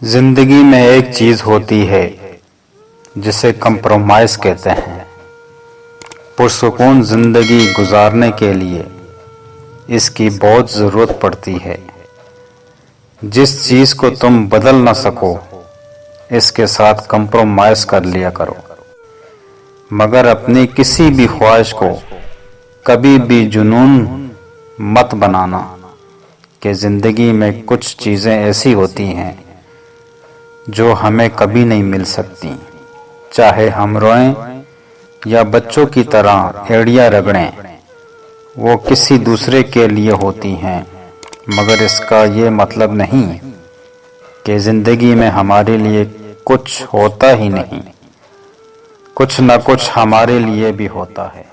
जिंदगी में एक चीज होती है जिसे कंप्रोमाइज कहते हैं। पुरसुकून जिंदगी गुजारने के लिए इसकी बहुत जरूरत पड़ती है। जिस चीज को तुम बदल ना सको इसके साथ कंप्रोमाइज कर लिया करो, मगर अपनी किसी भी ख्वाहिश को कभी भी जुनून मत बनाना कि जिंदगी में कुछ चीजें ऐसी होती हैं जो हमें कभी नहीं मिल सकती। चाहे हम रोएं या बच्चों की तरह एड़ियां रगड़ें, वो किसी दूसरे के लिए होती हैं, मगर इसका ये मतलब नहीं कि जिंदगी में हमारे लिए कुछ होता ही नहीं। कुछ न कुछ हमारे लिए भी होता है।